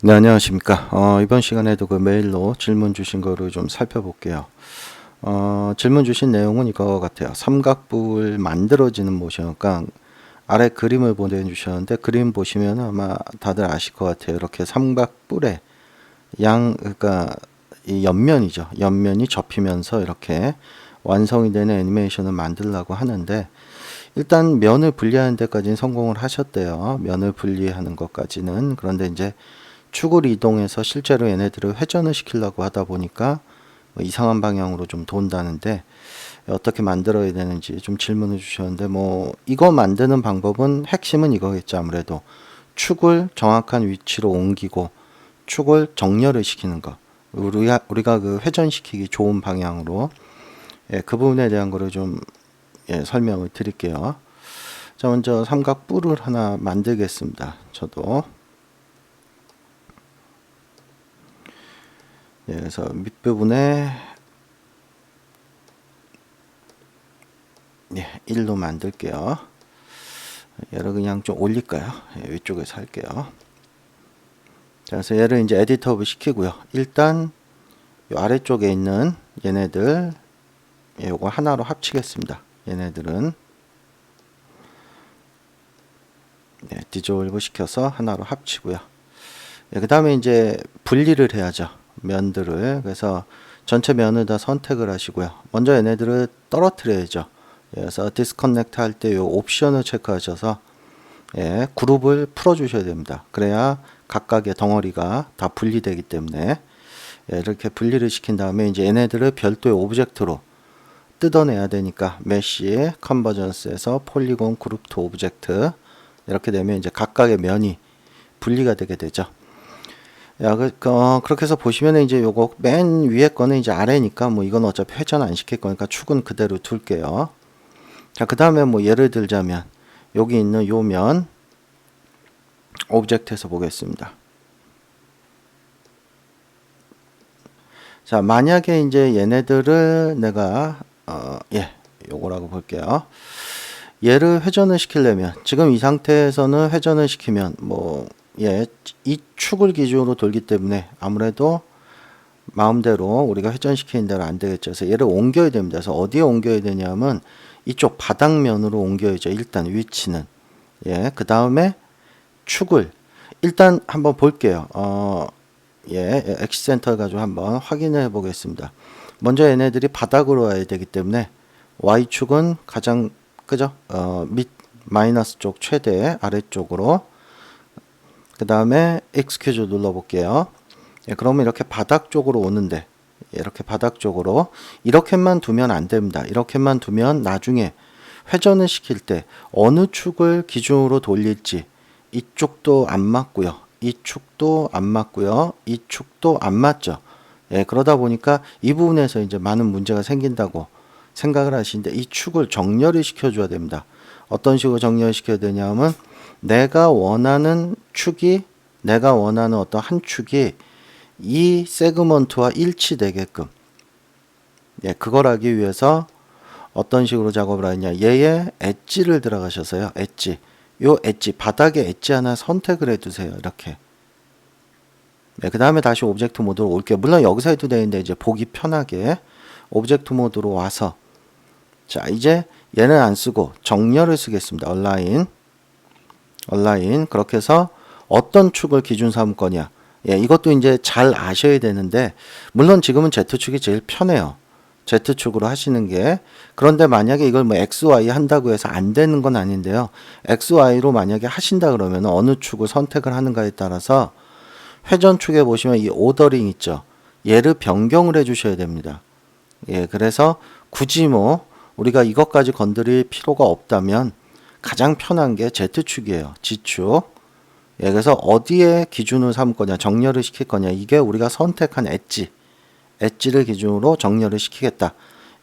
네, 안녕하십니까. 이번 시간에도 그 메일로 질문 주신 거를 좀 살펴볼게요. 질문 주신 내용은 이거 같아요. 삼각뿔 만들어지는 모션. 그러니까 아래 그림을 보내주셨는데 그림 보시면 아마 다들 아실 것 같아요. 이렇게 삼각뿔에 그러니까 이 옆면이죠. 옆면이 접히면서 이렇게 완성이 되는 애니메이션을 만들려고 하는데 일단 면을 분리하는 데까지는 성공을 하셨대요. 면을 분리하는 것까지는. 그런데 이제 축을 이동해서 실제로 얘네들을 회전을 시키려고 하다 보니까 뭐 이상한 방향으로 좀 돈다는데 어떻게 만들어야 되는지 좀 질문을 주셨는데 뭐 이거 만드는 방법은 핵심은 이거겠죠. 아무래도 축을 정확한 위치로 옮기고 축을 정렬을 시키는 거. 우리가 그 회전시키기 좋은 방향으로 그 부분에 대한 거를 좀 설명을 드릴게요. 자, 먼저 삼각뿔을 하나 만들겠습니다. 저도. 그래서 밑부분에 1로 만들게요. 얘를 그냥 좀 올릴까요? 위쪽에서 할게요. 자, 그래서 얘를 이제 에디터업을 시키고요. 일단 이 아래쪽에 있는 얘네들 요거 하나로 합치겠습니다. 얘네들은 디졸브 시켜서 하나로 합치고요. 그 다음에 이제 분리를 해야죠. 면들을. 그래서 전체 면을 다 선택을 하시고요. 먼저 얘네들을 떨어뜨려야죠. 그래서 디스커넥트 할 때 이 옵션을 체크하셔서 그룹을 풀어주셔야 됩니다. 그래야 각각의 덩어리가 다 분리되기 때문에 이렇게 분리를 시킨 다음에 이제 얘네들을 별도의 오브젝트로 뜯어내야 되니까 메쉬 컨버전스에서 폴리곤 그룹 투 오브젝트 이렇게 되면 이제 각각의 면이 분리가 되게 되죠. 그렇게 해서 보시면 이제 요거 맨 위에 거는 이제 아래니까 뭐 이건 어차피 회전 안 시킬 거니까 축은 그대로 둘게요. 자, 그 다음에 뭐 예를 들자면 여기 있는 요 면 오브젝트에서 보겠습니다. 자, 만약에 이제 얘네들을 내가 요거라고 볼게요. 얘를 회전을 시키려면 지금 이 상태에서는 회전을 시키면 뭐 이 축을 기준으로 돌기 때문에 아무래도 마음대로 우리가 회전시키는 대로 안 되겠죠. 그래서 얘를 옮겨야 됩니다. 그래서 어디에 옮겨야 되냐면 이쪽 바닥면으로 옮겨야죠. 일단 위치는. 그 다음에 축을 일단 한번 볼게요. 엑시센터 가지고 한번 확인을 해 보겠습니다. 먼저 얘네들이 바닥으로 와야 되기 때문에 Y축은 가장 그죠? 밑 마이너스 쪽 최대 아래쪽으로 그 다음에 X큐즈 눌러 볼게요. 그러면 이렇게 바닥 쪽으로 오는데 이렇게 바닥 쪽으로 이렇게만 두면 안 됩니다. 이렇게만 두면 나중에 회전을 시킬 때 어느 축을 기준으로 돌릴지 이쪽도 안 맞고요. 이 축도 안 맞고요. 이 축도 안 맞죠. 그러다 보니까 이 부분에서 이제 많은 문제가 생긴다고 생각을 하시는데 이 축을 정렬을 시켜줘야 됩니다. 어떤 식으로 정렬시켜야 되냐면 내가 원하는 어떤 한 축이 이 세그먼트와 일치되게끔 그걸 하기 위해서 어떤 식으로 작업을 하느냐 얘의 엣지를 들어가셔서요. 요 엣지 바닥에 엣지 하나 선택을 해두세요. 이렇게 그 다음에 다시 오브젝트 모드로 올게요. 물론 여기서 해도 되는데 이제 보기 편하게 오브젝트 모드로 와서 자 이제 얘는 안 쓰고 정렬을 쓰겠습니다. 얼라인 그렇게 해서 어떤 축을 기준 삼을 거냐 이것도 이제 잘 아셔야 되는데 물론 지금은 Z축이 제일 편해요. Z축으로 하시는 게 그런데 만약에 이걸 뭐 XY 한다고 해서 안 되는 건 아닌데요. XY로 만약에 하신다 그러면 어느 축을 선택을 하는가에 따라서 회전축에 보시면 이 오더링 있죠. 얘를 변경을 해 주셔야 됩니다. 그래서 굳이 뭐 우리가 이것까지 건드릴 필요가 없다면 가장 편한 게 Z축이에요. G축. 그래서 어디에 기준을 삼을 거냐, 정렬을 시킬 거냐, 이게 우리가 선택한 엣지를 기준으로 정렬을 시키겠다.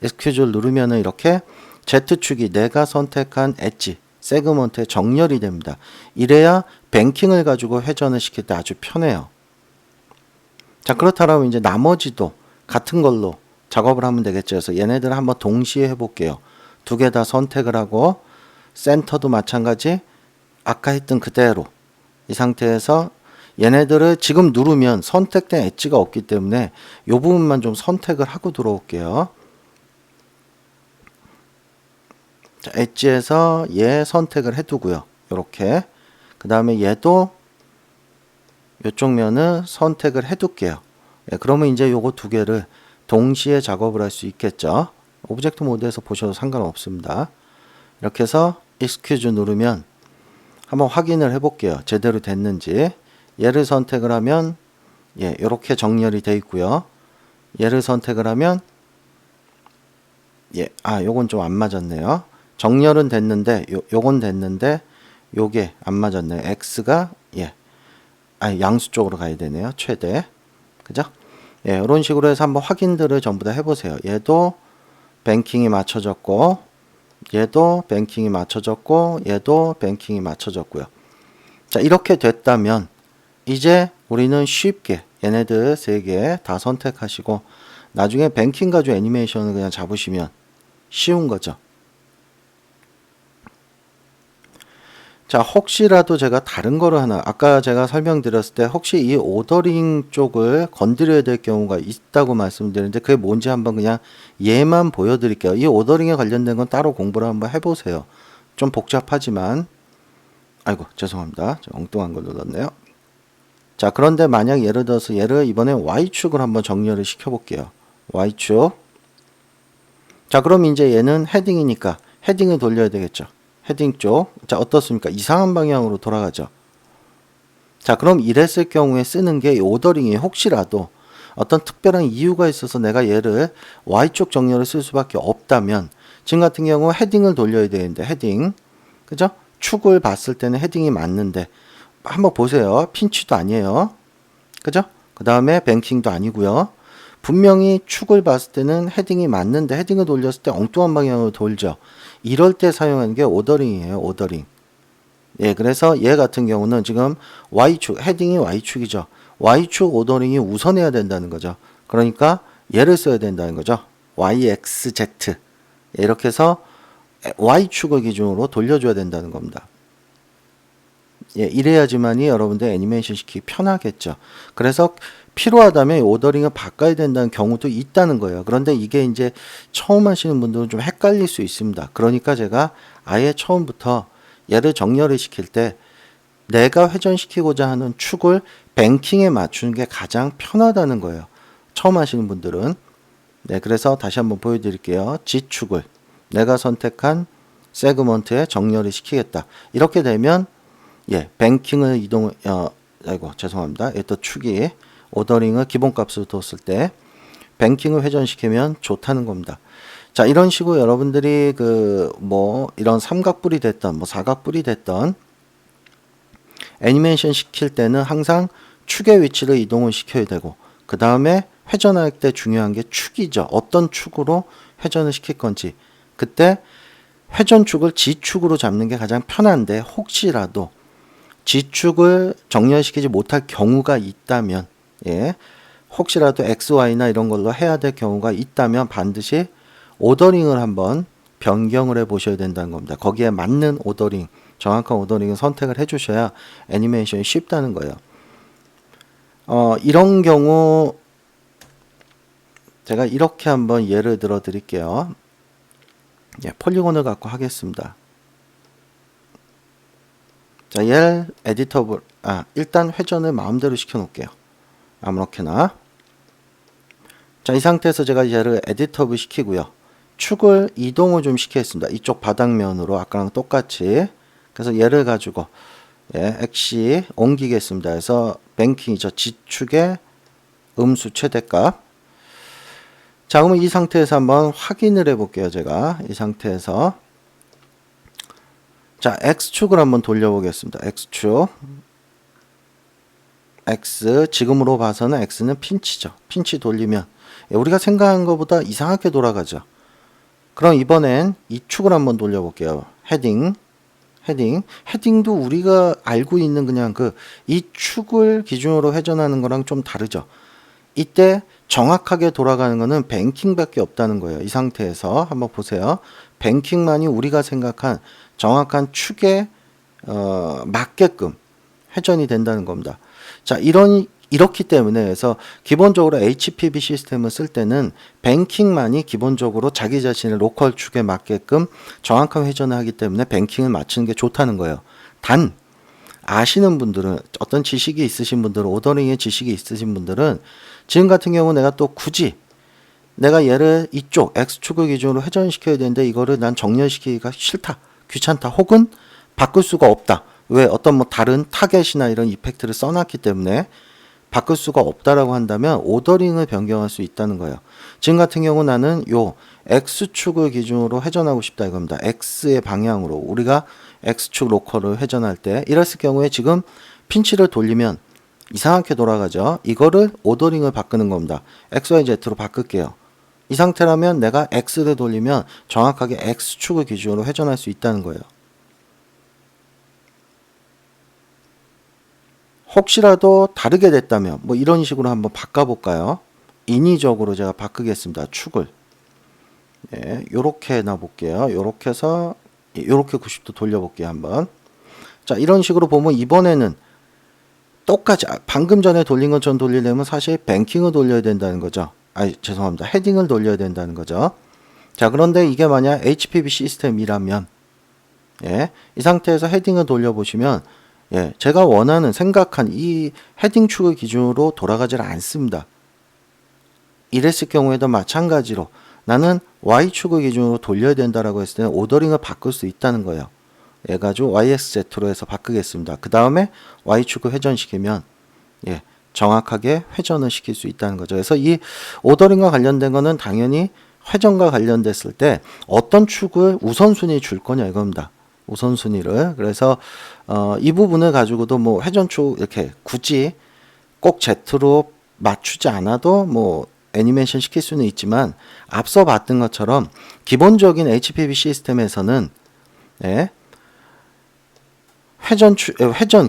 SQ를 누르면은 이렇게 Z축이 내가 선택한 엣지, 세그먼트에 정렬이 됩니다. 이래야 뱅킹을 가지고 회전을 시킬 때 아주 편해요. 자, 그렇다면 이제 나머지도 같은 걸로 작업을 하면 되겠죠. 그래서 얘네들을 한번 동시에 해볼게요. 두 개 다 선택을 하고 센터도 마찬가지 아까 했던 그대로 이 상태에서 얘네들을 지금 누르면 선택된 엣지가 없기 때문에 이 부분만 좀 선택을 하고 들어올게요. 자, 엣지에서 얘 선택을 해두고요. 이렇게 그 다음에 얘도 이쪽 면을 선택을 해둘게요. 예, 그러면 이제 요거 두 개를 동시에 작업을 할 수 있겠죠. 오브젝트 모드에서 보셔도 상관없습니다. 이렇게 해서 익스큐즈 누르면 한번 확인을 해볼게요. 제대로 됐는지. 얘를 선택을 하면 예, 이렇게 정렬이 되어 있고요. 얘를 선택을 하면 예, 요건 좀 안 맞았네요. 정렬은 됐는데 요건 됐는데 요게 안 맞았네요. X가 예, 양수 쪽으로 가야 되네요. 최대. 그죠? 예, 이런 식으로 해서 한번 확인들을 전부 다 해보세요. 얘도 뱅킹이 맞춰졌고, 얘도 뱅킹이 맞춰졌고, 얘도 뱅킹이 맞춰졌고요. 자, 이렇게 됐다면 이제 우리는 쉽게 얘네들 세 개 다 선택하시고 나중에 뱅킹 가지고 애니메이션을 그냥 잡으시면 쉬운 거죠. 자, 혹시라도 제가 다른 거를 하나, 아까 제가 설명드렸을 때 혹시 이 오더링 쪽을 건드려야 될 경우가 있다고 말씀드렸는데 그게 뭔지 한번 그냥 얘만 보여드릴게요. 이 오더링에 관련된 건 따로 공부를 한번 해보세요. 좀 복잡하지만, 아이고, 죄송합니다. 엉뚱한 걸 눌렀네요. 자, 그런데 만약 예를 들어서 얘를 이번에 Y축을 한번 정렬을 시켜볼게요. Y축. 자, 그럼 이제 얘는 헤딩이니까 헤딩을 돌려야 되겠죠. 헤딩 쪽. 자, 어떻습니까? 이상한 방향으로 돌아가죠. 자, 그럼 이랬을 경우에 쓰는 게 오더링이 혹시라도 어떤 특별한 이유가 있어서 내가 얘를 Y쪽 정렬을 쓸 수밖에 없다면 지금 같은 경우 헤딩을 돌려야 되는데 헤딩. 그죠? 축을 봤을 때는 헤딩이 맞는데 한번 보세요. 핀치도 아니에요. 그죠? 그 다음에 뱅킹도 아니고요. 분명히 축을 봤을 때는 헤딩이 맞는데 헤딩을 돌렸을 때 엉뚱한 방향으로 돌죠. 이럴 때 사용하는 게 오더링이에요. 오더링. 예, 그래서 얘 같은 경우는 지금 Y축, 헤딩이 Y축이죠. Y축 오더링이 우선해야 된다는 거죠. 그러니까 얘를 써야 된다는 거죠. YXZ. 예, 이렇게 해서 Y축을 기준으로 돌려줘야 된다는 겁니다. 예, 이래야지만이 여러분들 애니메이션 시키기 편하겠죠. 그래서 필요하다면 오더링을 바꿔야 된다는 경우도 있다는 거예요. 그런데 이게 이제 처음 하시는 분들은 좀 헷갈릴 수 있습니다. 그러니까 제가 아예 처음부터 얘를 정렬을 시킬 때 내가 회전시키고자 하는 축을 뱅킹에 맞추는 게 가장 편하다는 거예요. 처음 하시는 분들은. 네, 그래서 다시 한번 보여드릴게요. G축을 내가 선택한 세그먼트에 정렬을 시키겠다. 이렇게 되면 예, 뱅킹을 아이고, 죄송합니다. 또 축이 오더링을 기본값으로 뒀을 때 뱅킹을 회전시키면 좋다는 겁니다. 자, 이런 식으로 여러분들이 이런 삼각뿔이 됐던 사각뿔이 됐던 애니메이션 시킬 때는 항상 축의 위치를 이동을 시켜야 되고 그 다음에 회전할 때 중요한 게 축이죠. 어떤 축으로 회전을 시킬 건지 그때 회전축을 G축으로 잡는 게 가장 편한데 혹시라도 G축을 정렬시키지 못할 경우가 있다면 예, 혹시라도 XY나 이런 걸로 해야 될 경우가 있다면 반드시 오더링을 한번 변경을 해 보셔야 된다는 겁니다. 거기에 맞는 오더링, 정확한 오더링을 선택을 해 주셔야 애니메이션이 쉽다는 거예요. 이런 경우 제가 이렇게 한번 예를 들어 드릴게요. 예, 폴리곤을 갖고 하겠습니다. 자, 얘를 에디터블, 일단 회전을 마음대로 시켜 놓을게요. 아무렇게나. 자, 이 상태에서 제가 얘를 에디터블 시키고요. 축을 이동을 좀 시키겠습니다. 이쪽 바닥면으로 아까랑 똑같이. 그래서 얘를 가지고 예, 엑시 옮기겠습니다. 그래서 뱅킹이죠. G축의 음수 최대값. 자, 그러면 이 상태에서 한번 확인을 해 볼게요. 제가 이 상태에서 자, X축을 한번 돌려보겠습니다. X축. X, 지금으로 봐서는 X는 핀치죠. 핀치 돌리면 우리가 생각한 것보다 이상하게 돌아가죠. 그럼 이번엔 이 축을 한번 돌려볼게요. 헤딩도 우리가 알고 있는 그냥 이 축을 기준으로 회전하는 거랑 좀 다르죠. 이때 정확하게 돌아가는 거는 뱅킹밖에 없다는 거예요. 이 상태에서 한번 보세요. 뱅킹만이 우리가 생각한 정확한 축에 맞게끔 회전이 된다는 겁니다. 자, 이렇기 때문에 그래서 기본적으로 HPB 시스템을 쓸 때는 뱅킹만이 기본적으로 자기 자신의 로컬 축에 맞게끔 정확한 회전을 하기 때문에 뱅킹을 맞추는 게 좋다는 거예요. 단 아시는 분들은, 어떤 지식이 있으신 분들은, 오더링의 지식이 있으신 분들은 지금 같은 경우 내가 또 굳이 내가 얘를 이쪽 X축을 기준으로 회전시켜야 되는데 이거를 난 정렬시키기가 싫다, 귀찮다, 혹은 바꿀 수가 없다. 왜? 어떤 뭐 다른 타겟이나 이런 이펙트를 써놨기 때문에 바꿀 수가 없다라고 한다면 오더링을 변경할 수 있다는 거예요. 지금 같은 경우 나는 요 X축을 기준으로 회전하고 싶다 이겁니다. X의 방향으로 우리가 X축 로컬을 회전할 때 이랬을 경우에 지금 핀치를 돌리면 이상하게 돌아가죠. 이거를 오더링을 바꾸는 겁니다. XYZ로 바꿀게요. 이 상태라면 내가 X를 돌리면 정확하게 X축을 기준으로 회전할 수 있다는 거예요. 혹시라도 다르게 됐다면 뭐 이런 식으로 한번 바꿔볼까요? 인위적으로 제가 바꾸겠습니다. 축을. 예, 요렇게 놔볼게요. 요렇게 해서 요렇게 90도 돌려볼게요. 한번. 자, 이런 식으로 보면 이번에는 똑같이 방금 전에 돌린 것처럼 돌리려면 사실 뱅킹을 돌려야 된다는 거죠. 죄송합니다. 헤딩을 돌려야 된다는 거죠. 자, 그런데 이게 만약 HPB 시스템이라면 예, 이 상태에서 헤딩을 돌려보시면 예, 제가 원하는 생각한 이 헤딩 축을 기준으로 돌아가질 않습니다. 이랬을 경우에도 마찬가지로 나는 Y축을 기준으로 돌려야 된다라고 했을 때는 오더링을 바꿀 수 있다는 거예요. 얘 가지고 YXZ로 해서 바꾸겠습니다. 그 다음에 Y축을 회전시키면 예, 정확하게 회전을 시킬 수 있다는 거죠. 그래서 이 오더링과 관련된 거는 당연히 회전과 관련됐을 때 어떤 축을 우선순위 줄 거냐 이겁니다. 우선순위를. 그래서 이 부분을 가지고도 뭐 회전축 이렇게 굳이 꼭 Z로 맞추지 않아도 뭐 애니메이션 시킬 수는 있지만 앞서 봤던 것처럼 기본적인 HPB 시스템에서는 예,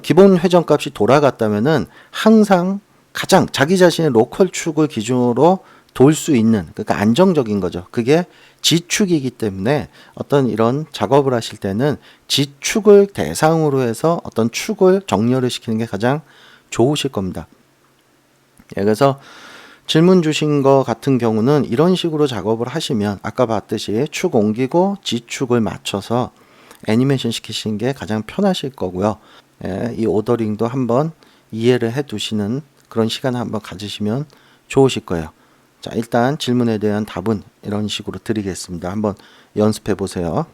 기본 회전값이 돌아갔다면은 항상 가장 자기 자신의 로컬 축을 기준으로 돌 수 있는, 그러니까 안정적인 거죠. 그게 G축이기 때문에 어떤 이런 작업을 하실 때는 G축을 대상으로 해서 어떤 축을 정렬을 시키는 게 가장 좋으실 겁니다. 예, 그래서 질문 주신 거 같은 경우는 이런 식으로 작업을 하시면 아까 봤듯이 축 옮기고 G축을 맞춰서 애니메이션 시키시는 게 가장 편하실 거고요. 예, 이 오더링도 한번 이해를 해 두시는 그런 시간을 한번 가지시면 좋으실 거예요. 자, 일단 질문에 대한 답은 이런 식으로 드리겠습니다. 한번 연습해 보세요.